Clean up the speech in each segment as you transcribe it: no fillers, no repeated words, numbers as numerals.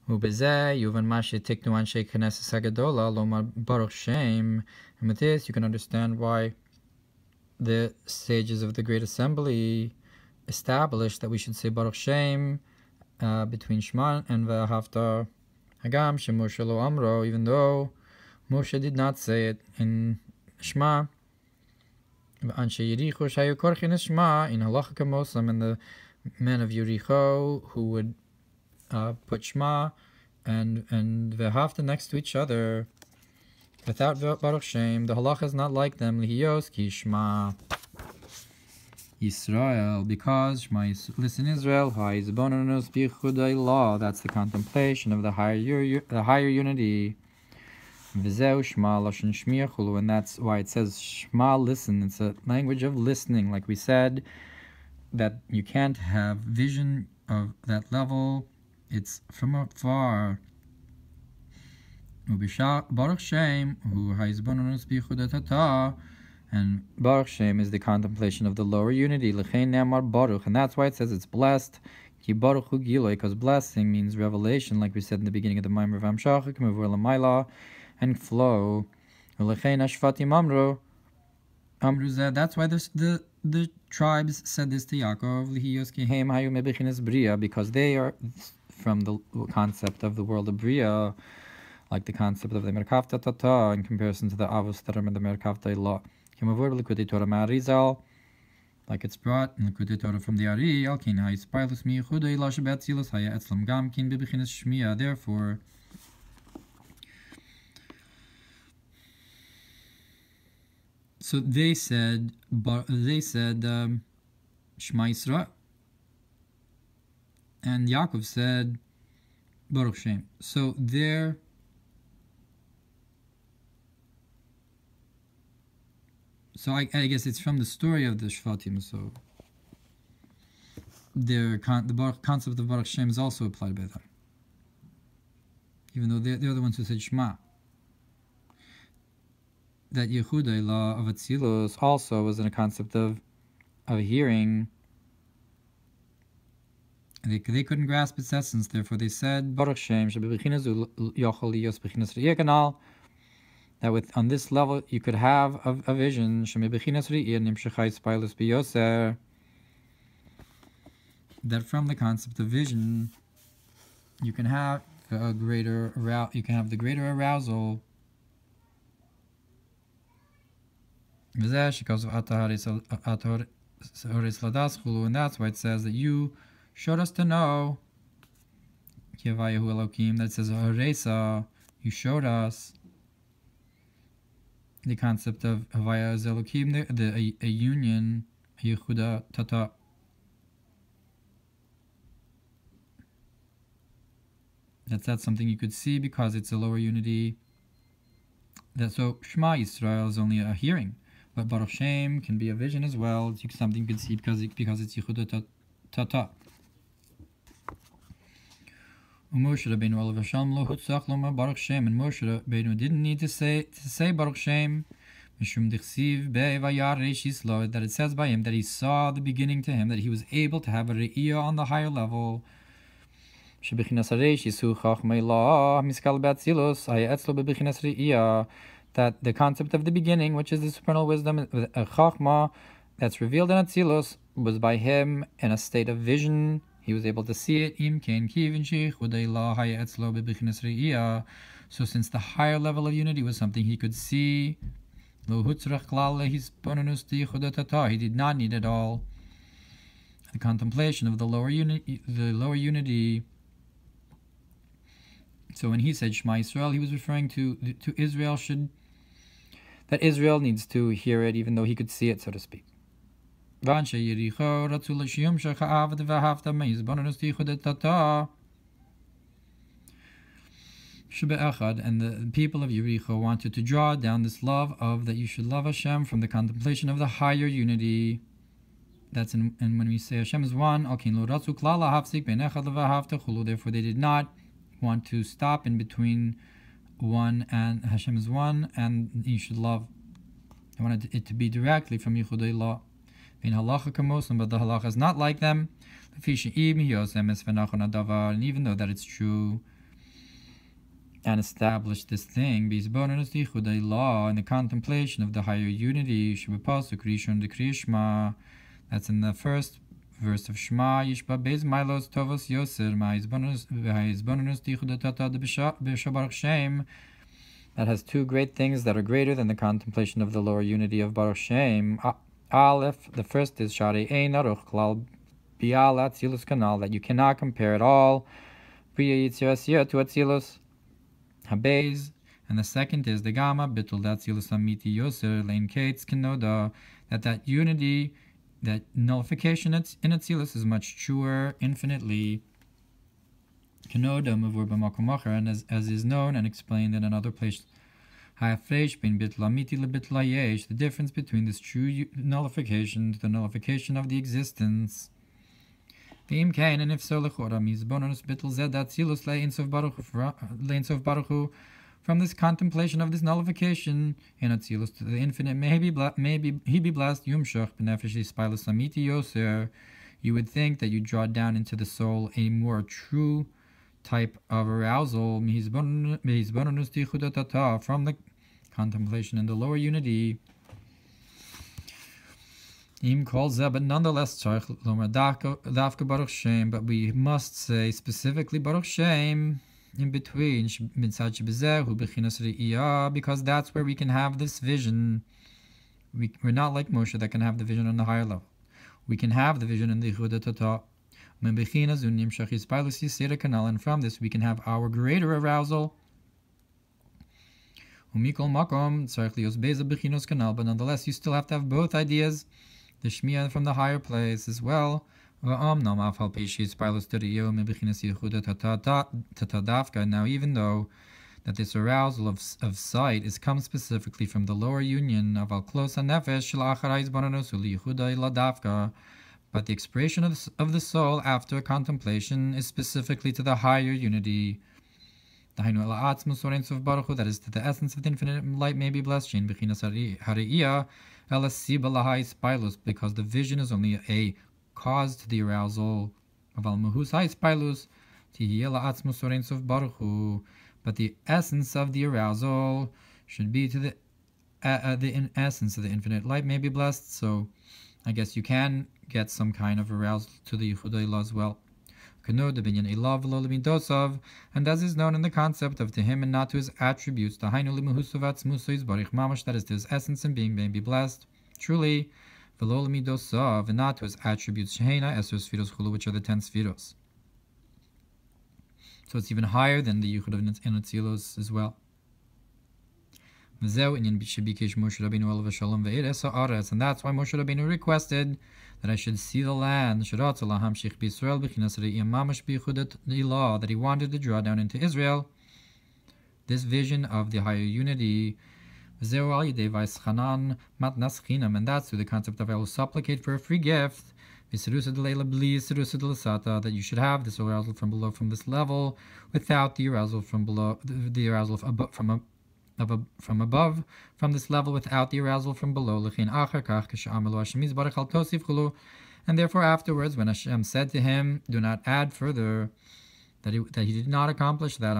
ובזה יובן מה שתקנו אנשי כנסת הגדולה לומר ברוך שם. And with this you can understand why the sages of the Great Assembly established that we should say Baruch Shem between Shema and Ve'ahavta. Hagam Shemoshe lo amro, even though Moshe did not say it in Shema. Anshe Yericho shayu korchin Shema in halacha kamosam, and the men of Yericho who would put Shema and Ve'ahavta next to each other without Baruch Shem. The halacha is not like them. Lihiyos ki Shema Yisrael, because Shema, listen Israel, Ha'izbonanus bichudai law. That's the contemplation of the higher unity. V'zeu Shema lashon shmiya chulu, and that's why it says Shema, listen. It's a language of listening, like we said, that you can't have vision of that level. It's from afar. Baruch Shem hu ha'izbonanus bichudai tata. And Baruch Shem is the contemplation of the lower unity. L'chein ne'amar Baruch, and that's why it says it's blessed. Ki Baruch hu giloi, because blessing means revelation, like we said in the beginning of the Mamar of Amshachik, mevur l'mayla, and flow. L'chein hashvatim amru zeh. That's why the tribes said this to Yaakov. L'hiyos ki heim hayu mebechinas bria, because they are from the concept of the world of bria, like the concept of the merkavta tata in comparison to the avos that are in the merkavta law. Like it's brought in Likutei Torah from the Ari, therefore, so they said Shema Yisrael, and Yaakov said Baruch Shem. So there. So I guess it's from the story of the Shvatim. So the concept of Baruch Shem is also applied by them, even though they're the ones who said Shema. That Yehudai law of Atzilus also was in a concept of hearing. They couldn't grasp its essence, therefore they said Baruch Shem that on this level you could have a vision that from the concept of vision you can have the greater arousal. And that's why it says that you showed us to know, that says you showed us the concept of Havaya Zelokim, a union, a Yehuda Tata. That's something you could see because it's a lower unity. So Shema Yisrael is only a hearing, but Baruch Shem can be a vision as well. It's something you could see because it's Yehuda Tata. Moshe Rabbeinu Olav Hashem lo hutzach lomar Baruch Shem, and Moshe Rabbeinu didn't need to say Baruch Shem, mishum dichsiv be'vayar reishis lo, that it says by him that he saw the beginning to him, that he was able to have a re'iyah on the higher level. Shebechinas reishis hu chachmei la miskal be'atzilus hayetzlo bebechinas re'iyah, that the concept of the beginning, which is the supernal wisdom, a chachma that's revealed in Atzilus, was by him in a state of vision. He was able to see it. So since the higher level of unity was something he could see, he did not need it all. The contemplation of the lower unity. So when he said Shema Yisrael, he was referring to Israel that Israel needs to hear it, even though he could see it, so to speak. And the people of Yericho wanted to draw down this love of that you should love Hashem from the contemplation of the higher unity. That's and when we say Hashem is one, therefore they did not want to stop in between one and Hashem is one and you should love. They wanted it to be directly from Yichudei law. But the halacha is not like them. And even though that it's true and establish this thing, law, in the contemplation of the higher unity. That's in the first verse of Shema. That has two great things that are greater than the contemplation of the lower unity of Baruch Shem. Aleph, the first is Shari Ein Aruch Klal Biala Tzilus Kanal, that you cannot compare at all Priya Yitzir to Atzilus Habez. And the second is the Gamma Bitul Datzilus Amiti Yoser Lein Kates Kenoda, that unity, that nullification in Atzilus is much truer, infinitely. Kenoda Mavur B'Makom Acher, and as is known and explained in another place, Ha'afresh bin Bitl Amiti LeBitl Hayesh, the difference between this true nullification to the nullification of the existence. V'im kain, and if so, lechora mizbonus bitl zed atzilus le'in sof baruch hu, from this contemplation of this nullification in atzilus to the infinite, may he be blessed. Yumshach b'nefesh ispilus amiti yoser. You would think that you draw down into the soul a more true type of arousal from the contemplation in the lower unity. But nonetheless, but we must say specifically Baruch Shem in between, because that's where we can have this vision. We're not like Moshe that can have the vision on the higher level. We can have the vision in the Yichud Tata. And from this we can have our greater arousal. But nonetheless, you still have to have both ideas, the Shmiya from the higher place as well. Now, even though that this arousal of sight is come specifically from the lower union of Al-Klos HaNefesh, but the expression of the soul after contemplation is specifically to the higher unity. That is to the essence of the infinite light may be blessed, because the vision is only a cause to the arousal of but the essence of the arousal should be to the essence of the infinite light may be blessed. So I guess you can get some kind of arousal to the Yichud Eilah as well. And as is known in the concept of to him and not to his attributes, that is to his essence and being may be blessed. Truly, and not to his attributes, which are the 10 Sfiros. So it's even higher than the Yichud of Atzilos as well. And that's why Moshe Rabbeinu requested that I should see the land, that he wanted to draw down into Israel this vision of the higher unity. And that's through the concept of I will supplicate for a free gift, that you should have this arousal from below, from this level, without the arousal from below, the arousal from above, from this level, without the arousal from below. And therefore afterwards, when Hashem said to him, do not add further, that he did not accomplish that.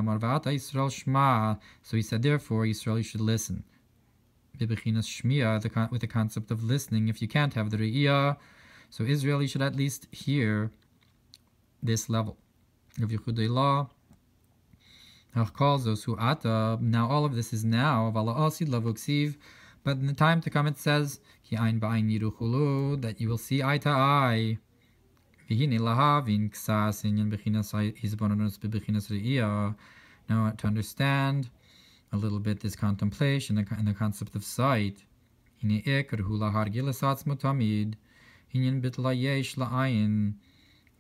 So he said, therefore, Yisrael, you should listen. With the concept of listening, if you can't have the Re'iyah, so Israel, you should at least hear this level of Yichud Eilah. Now all of this is now, but in the time to come it says, that you will see eye to eye. Now to understand a little bit this contemplation and the concept of sight. The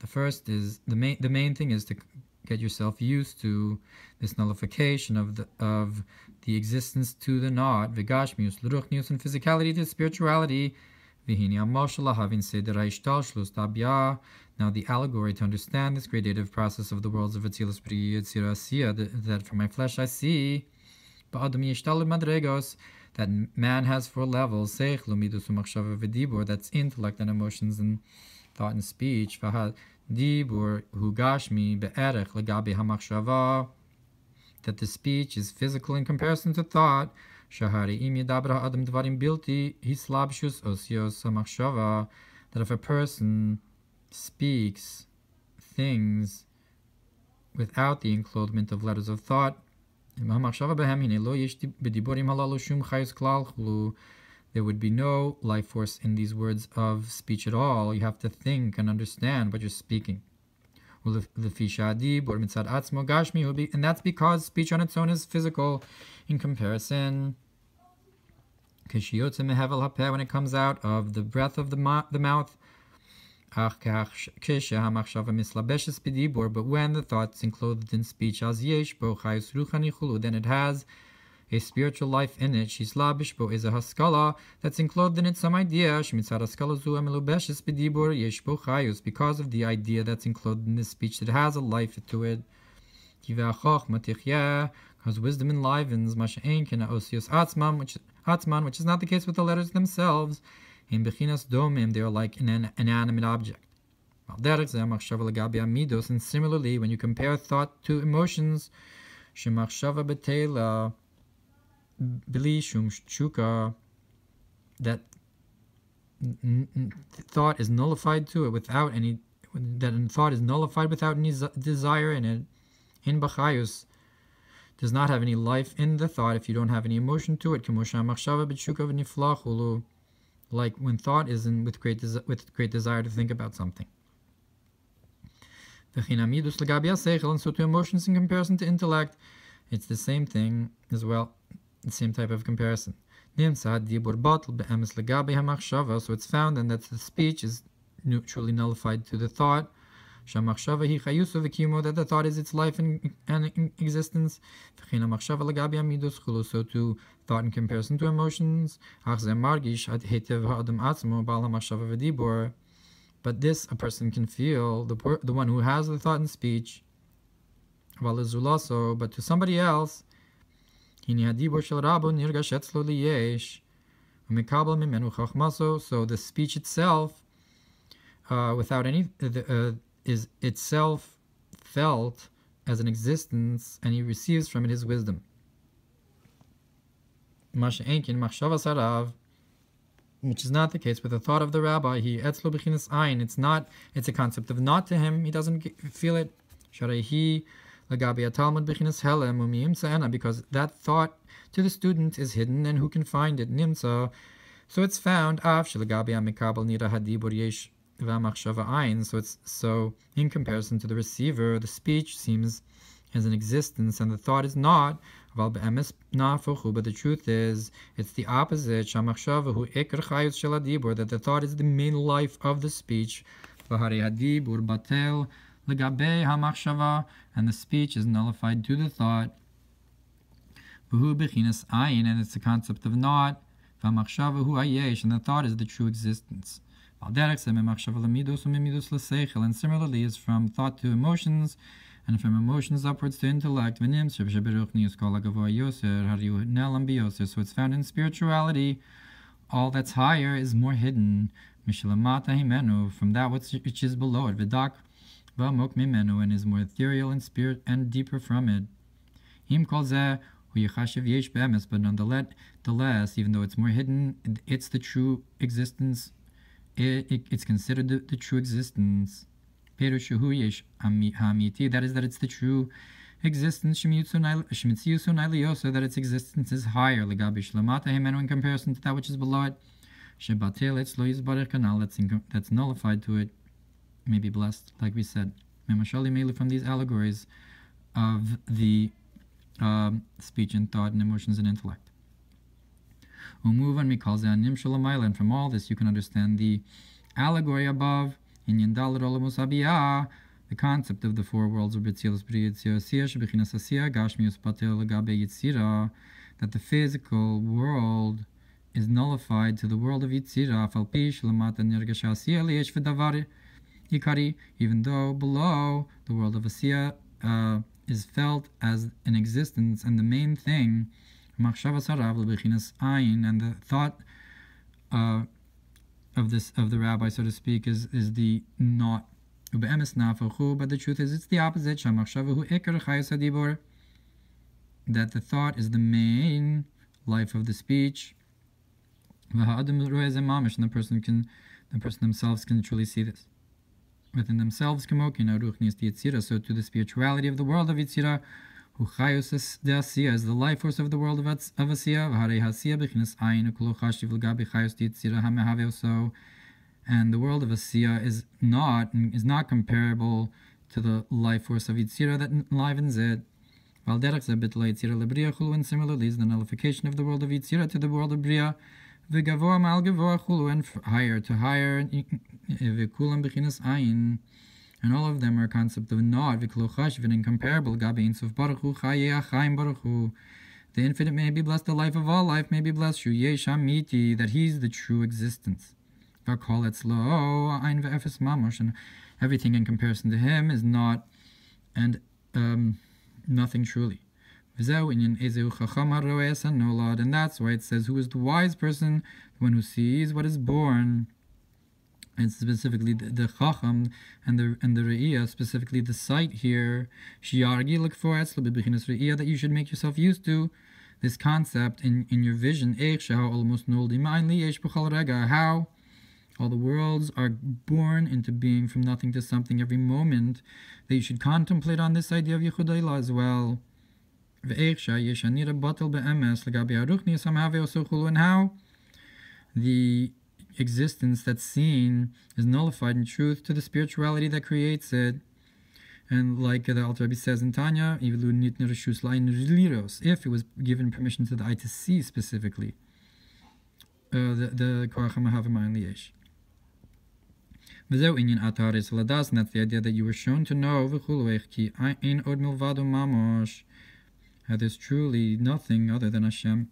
first is the main thing is to get yourself used to this nullification of the existence to the not, v'gashmius, l'ruchnius, and physicality to spirituality. Now the allegory to understand this gradative process of the worlds of Atzilus B'ri Yitzira Asiya, that from my flesh I see, that man has 4 levels, that's intellect and emotions and thought and speech. Dibur hu gashmi be'erech legabi hamachshava. that the speech is physical in comparison to thought. Shahari im yedabra adam dvarim bilti hislabshus osios hamachshava, that if a person speaks things without the enclothement of letters of thought, there would be no life force in these words of speech at all. You have to think and understand what you're speaking. And that's because speech on its own is physical in comparison. When it comes out of the breath of the mouth. But when the thoughts enclosed in speech, then it has a spiritual life in it. Shislabish is a haskala that's enclosed in it some idea. Because of the idea that's enclosed in this speech, that has a life to it. Because wisdom enlivens, which is not the case with the letters themselves. In bechinas domim, they are like an inanimate object. And similarly, when you compare thought to emotions, shemachshava betela bli shum shuka, that thought is nullified to it without any, that thought is nullified without any desire in it. In bachayus, does not have any life in the thought if you don't have any emotion to it. Like when thought is in with great desire to think about something. And so to emotions in comparison to intellect, it's the same thing as well, the same type of comparison. So it's found then that the speech is truly nullified to the thought. That the thought is its life and existence. So to thought in comparison to emotions. But this a person can feel, the one who has the thought and speech. But to somebody else, so the speech itself, without any is itself felt as an existence, and he receives from it his wisdom. Which is not the case with the thought of the rabbi. It's a concept of not to him. He doesn't feel it. Because that thought to the student is hidden, and who can find it? Nimsa. So it's found. So in comparison to the receiver, the speech seems as an existence, and the thought is not. But the truth is, it's the opposite. That the thought is the main life of the speech. And the speech is nullified to the thought. And it's the concept of not. And the thought is the true existence. And similarly is from thought to emotions, and from emotions upwards to intellect. So it's found in spirituality. All that's higher is more hidden. From that which is below it. And is more ethereal in spirit and deeper from it. But nonetheless, even though it's more hidden, it's the true existence. It's considered the true existence. That is, that it's the true existence. That its existence is higher. In comparison to that which is below it. That's nullified to it. May be blessed, like we said. From these allegories of the speech and thought and emotions and intellect. And from all this you can understand the allegory above in the concept of the four worlds of that the physical world is nullified to the world of Yitzira, even though below the world of Asiya is felt as an existence, and the main thing, and the thought of the rabbi, so to speak, is the not. But the truth is, it's the opposite. that the thought is the main life of the speech. And the person themselves can truly see this within themselves. So to the spirituality of the world of Yitzira, who is the life force of the world of Asiya, and the world of Asiya is not comparable to the life force of Yitzira that enlivens it. And similarly is the nullification of the world of Yitzira to the world of Bria, and higher to higher, and all of them are a concept of not, incomparable. The infinite may be blessed, the life of all life may be blessed, that he is the true existence. And everything in comparison to him is not and nothing truly. And that's why it says, who is the wise person? The one who sees what is born. And specifically the Chacham and the Re'iyah, specifically the sight here, that you should make yourself used to this concept in your vision. How all the worlds are born into being from nothing to something every moment, that you should contemplate on this idea of Yichud Eilah as well. And how the existence that's seen is nullified in truth to the spirituality that creates it. And like the Alter Rebbe says in Tanya, if it was given permission to the eye to see specifically, the Koach HaMahav Liyesh. And that's the idea that you were shown to know that there's truly nothing other than Hashem.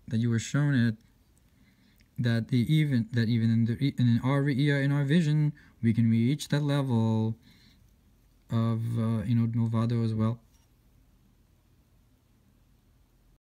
That you were shown it, that even in our Re'iyah, in our vision, we can reach that level of Inod Milvado as well.